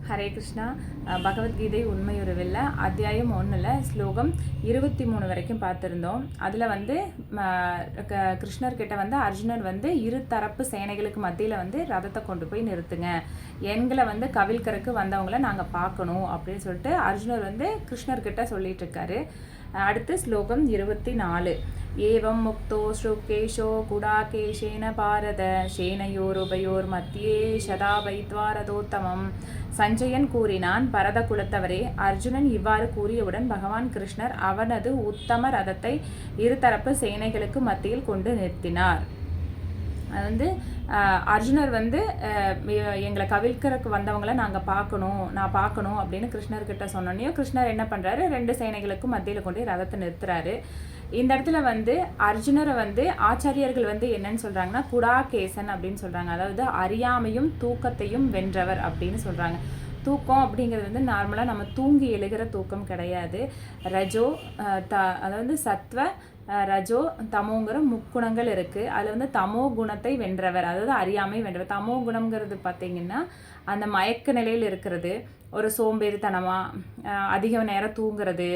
ஹரே கிருஷ்ணா. பகவத்கீதை உண்மையுறவில்ல அத்தியாயம் 1ல் ஸ்லோகம் 23 வரைக்கும் பார்த்துருந்தோம். அதில் வந்து கிருஷ்ணர்கிட்ட வந்து அர்ஜுனர் வந்து இரு தரப்பு சேனைகளுக்கு மத்தியில் வந்து ரதத்தை கொண்டு போய் நிறுத்துங்க, எண்களை வந்து கவிழ்கருக்கு வந்தவங்கள நாங்கள் பார்க்கணும் அப்படின்னு சொல்லிட்டு அர்ஜுனர் வந்து கிருஷ்ணர்கிட்ட சொல்லிட்டு இருக்காரு. அடுத்து ஸ்லோகம் 24. ஏவம் முக்தோ ஸ்ருகேஷோ குடாகேஷேன பாரத சேனையோருபயோர் மத்தியே சதா வைத்வா ரதோத்தமம். சஞ்சயன் கூறினான், பரத குலத்தவரே, அர்ஜுனன் இவ்வாறு கூறியவுடன் பகவான் கிருஷ்ணர் அவனது உத்தம ரதத்தை இருதரப்பு சேனைகளுக்கு மத்தியில் கொண்டு நிறுத்தினார். அது வந்து அர்ஜுனர் வந்து எங்களை கவிழ்கருக்கு வந்தவங்களை நான் பார்க்கணும் அப்படின்னு கிருஷ்ணர்கிட்ட சொன்னோன்னையும் கிருஷ்ணர் என்ன பண்ணுறாரு, 2 சேனைகளுக்கும் மத்தியில் கொண்டு ரதத்தை நிறுத்துறாரு. இந்த இடத்துல வந்து அர்ஜுனரை வந்து ஆச்சாரியர்கள் வந்து என்னன்னு சொல்கிறாங்கன்னா குடாகேசன் அப்படின்னு சொல்கிறாங்க. அதாவது அறியாமையும் தூக்கத்தையும் வென்றவர் அப்படின்னு சொல்கிறாங்க. தூக்கம் அப்படிங்கிறது வந்து நார்மலாக நம்ம தூங்கி எழுகிற தூக்கம் கிடையாது. ரஜோ அதாவது சத்வ ரஜோ தமோங்கிற முக்குணங்கள் இருக்குது. அதில் வந்து தமோ குணத்தை வென்றவர், அதாவது அறியாமை வென்றவர். தமோ குணம்ங்கிறது பார்த்திங்கன்னா அந்த மயக்க நிலையில் இருக்கிறது, ஒரு சோம்பேறித்தனமாக அதிக நேரம் தூங்குறது,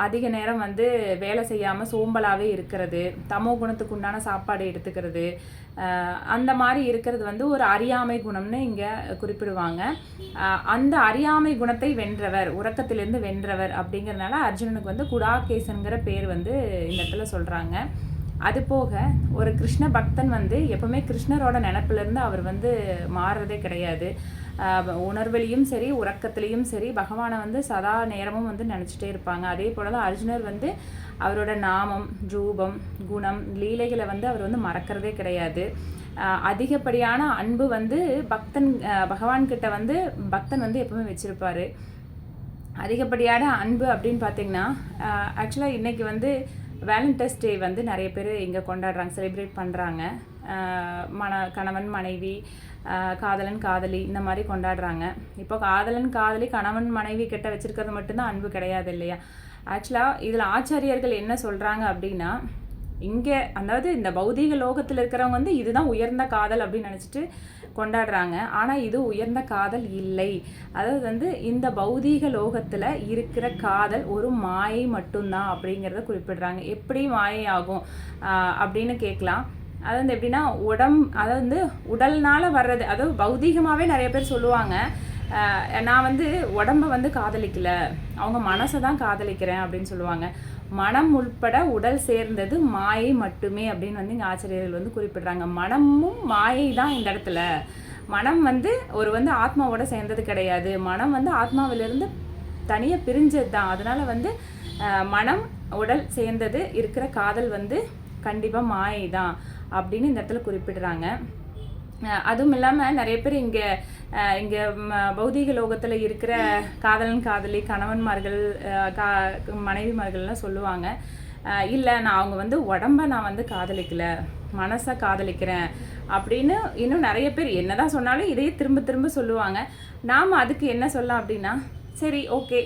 அதிக நேரம் வந்து வேலை செய்யாமல் சோம்பலாகவே இருக்கிறது, தமோ குணத்துக்கு உண்டான சாப்பாடு எடுத்துக்கிறது, அந்த மாதிரி இருக்கிறது வந்து ஒரு அறியாமை குணம்னு இங்கே குறிப்பிடுவாங்க. அந்த அறியாமை குணத்தை வென்றவர், உறக்கத்திலிருந்து வென்றவர் அப்படிங்கிறதுனால அர்ஜுனனுக்கு வந்து குடாகேசன்கிற பேர் வந்து இந்த இடத்துல சொல்கிறாங்க. அது போக ஒரு கிருஷ்ண பக்தன் வந்து எப்பவுமே கிருஷ்ணரோட நினப்பிலிருந்து அவர் வந்து மாறுறதே கிடையாது. உணர்விலையும் சரி உறக்கத்துலேயும் சரி பகவானை வந்து சதா நேரமும் வந்து நினச்சிட்டே இருப்பாங்க. அதே போல தான் அர்ஜுனர் வந்து அவரோட நாமம், ரூபம், குணம், லீலைகளை வந்து அவர் வந்து மறக்கிறதே கிடையாது. அதிகப்படியான அன்பு வந்து பகவான்கிட்ட வந்து பக்தன் வந்து எப்பவுமே வச்சுருப்பார். அதிகப்படியான அன்பு அப்படின்னு பார்த்திங்கன்னா ஆக்சுவலாக இன்றைக்கி வந்து வேலண்டைன்ஸ் டே வந்து நிறைய பேர் இங்கே கொண்டாடுறாங்க, செலிப்ரேட் பண்ணுறாங்க. கணவன் மனைவி, காதலன் காதலி இந்த மாதிரி கொண்டாடுறாங்க. இப்போ காதலன் காதலி கணவன் மனைவி கிட்ட வச்சுருக்கிறது மட்டும்தான் அன்பு கிடையாது இல்லையா? ஆக்சுவலாக இதில் ஆச்சாரியர்கள் என்ன சொல்கிறாங்க அப்படின்னா, இங்கே அதாவது இந்த பௌதீக லோகத்தில் இருக்கிறவங்க வந்து இதுதான் உயர்ந்த காதல் அப்படின்னு நினச்சிட்டு கொண்டாடுறாங்க. ஆனால் இது உயர்ந்த காதல் இல்லை. அதாவது வந்து இந்த பௌதீக லோகத்தில் இருக்கிற காதல் ஒரு மாயை மட்டும்தான் அப்படிங்கிறத குறிப்பிடுறாங்க. எப்படி மாயை ஆகும் அப்படின்னு கேட்கலாம். அது வந்து எப்படின்னா அதாவது வந்து உடல்னால் வர்றது, அதாவது பௌதீகமாகவே நிறைய பேர் சொல்லுவாங்க, நான் வந்து உடம்பை வந்து காதலிக்கல, அவங்க மனசை தான் காதலிக்கிறேன் அப்படின்னு சொல்லுவாங்க. மனம் உள்பட உடல் சேர்ந்தது மாயை மட்டுமே அப்படின்னு வந்து இங்கே ஆசிரியர்கள் வந்து குறிப்பிடுறாங்க. மனமும் மாயை தான் இந்த இடத்துல. மனம் வந்து வந்து ஆத்மாவோட சேர்ந்தது கிடையாது. மனம் வந்து ஆத்மாவிலிருந்து தனியாக பிரிஞ்சது தான். அதனால வந்து மனம் உடல் சேர்ந்தது இருக்கிற காதல் வந்து கண்டிப்பாக மாயை தான் அப்படின்னு இந்த இடத்துல குறிப்பிடுறாங்க. அதுவும் இல்லாமல் நிறைய பேர் இங்கே பௌதீக லோகத்தில் இருக்கிற காதலன் காதலி கணவன்மார்கள் மனைவிமார்கள்லாம் சொல்லுவாங்க, இல்லை நான் அவங்க வந்து உடம்பை நான் வந்து காதலிக்கலை, மனசை காதலிக்கிறேன் அப்படின்னு இன்னும் நிறைய பேர் என்னதான் சொன்னாலும் இதையே திரும்ப திரும்ப சொல்லுவாங்க. நாம் அதுக்கு என்ன சொல்லலாம் அப்படின்னா, சரி ஓகே,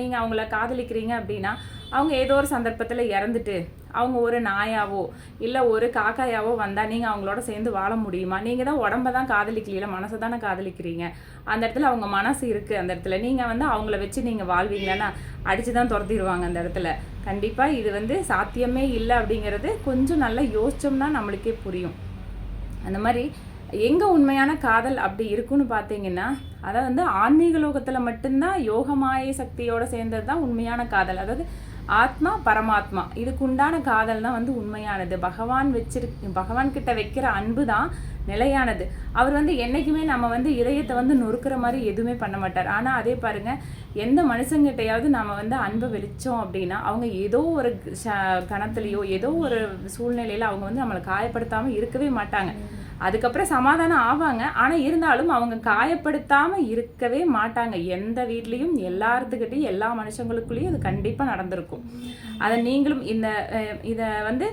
நீங்கள் அவங்கள காதலிக்கிறீங்க அப்படின்னா அவங்க ஏதோ ஒரு சந்தர்ப்பத்தில் இறந்துட்டு அவங்க ஒரு நாயாவோ இல்லை ஒரு காக்காயாவோ வந்தால் நீங்கள் அவங்களோட சேர்ந்து வாழ முடியுமா? நீங்கள் தான் உடம்பை தான் காதலிக்கல, மனசை தானே காதலிக்கிறீங்க. அந்த இடத்துல அவங்க மனசு இருக்குது, அந்த இடத்துல நீங்கள் வந்து அவங்கள வச்சு நீங்கள் வாழ்வீங்களன்னா அடித்து தான் துரத்திடுவாங்க அந்த இடத்துல. கண்டிப்பாக இது வந்து சாத்தியமே இல்லை அப்படிங்கிறது கொஞ்சம் நல்லா யோசிச்சோம்னா நம்மளுக்கே புரியும். அந்த மாதிரி எங்கே உண்மையான காதல் அப்படி இருக்குன்னு பார்த்தீங்கன்னா, அதை வந்து ஆன்மீக லோகத்தில் மட்டும்தான் யோகமாய சக்தியோடு சேர்ந்தது தான் உண்மையான காதல். அதாவது ஆத்மா பரமாத்மா இதுக்கு உண்டான காதல் தான் வந்து உண்மையானது. பகவான் கிட்ட வைக்கிற அன்பு தான் நிலையானது. அவர் வந்து என்றைக்குமே நம்ம வந்து இதயத்தை வந்து நொறுக்கிற மாதிரி எதுவுமே பண்ண மாட்டார். ஆனால் அதே பாருங்கள், எந்த மனுஷங்கிட்டையாவது நம்ம வந்து அன்பை வெளிச்சோம் அப்படின்னா அவங்க ஏதோ ஒரு கணத்துலேயோ ஏதோ ஒரு சூழ்நிலையில் அவங்க வந்து நம்மளை காயப்படுத்தாமல் இருக்கவே மாட்டாங்க. அதுக்கப்புறம் சமாதானம் ஆவாங்க. ஆனால் இருந்தாலும் அவங்க காயப்படுத்தாமல் இருக்கவே மாட்டாங்க. எந்த வீட்லேயும் எல்லாத்துக்கிட்டையும் எல்லா மனுஷங்களுக்குள்ளேயும் அது கண்டிப்பாக நடந்திருக்கும். அதை நீங்களும் இதை வந்து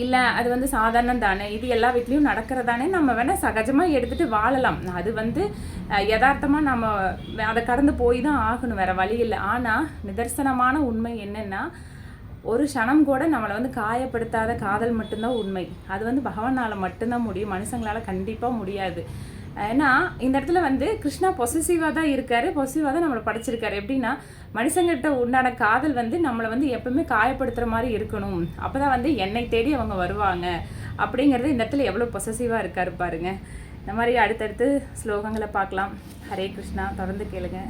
இல்லை அது வந்து சாதாரணம் தானே, இது எல்லா வீட்லேயும் நடக்கிறதானே நம்ம வேணால் சகஜமாக எடுத்துகிட்டு வாழலாம். அது வந்து யதார்த்தமாக நம்ம அதை கடந்து போய் தான் ஆகணும், வேறு வழி இல்லை. ஆனால் நிதர்சனமான உண்மை என்னென்னா, ஒரு க்ஷணம் கூட நம்மளை வந்து காயப்படுத்தாத காதல் மட்டும்தான் உண்மை. அது வந்து பகவானால் மட்டும்தான் முடியும், மனுஷங்களால் கண்டிப்பாக முடியாது. ஏன்னா இந்த இடத்துல வந்து கிருஷ்ணா பொசசிவாக தான் இருக்காரு, பொசசிவாக தான் நம்மளை படைச்சிருக்காரு. எப்படின்னா மனுஷங்கிட்ட உண்டான காதல் வந்து நம்மளை வந்து எப்பவுமே காயப்படுத்துகிற மாதிரி இருக்கணும், அப்போ தான் வந்து என்னை தேடி அவங்க வருவாங்க அப்படிங்கிறது இந்த இடத்துல எவ்வளோ பொசசிவாக இருக்காரு பாருங்க. இந்த மாதிரி அடுத்தடுத்து ஸ்லோகங்களை பார்க்கலாம். ஹரே கிருஷ்ணா, தொடர்ந்து கேளுங்க.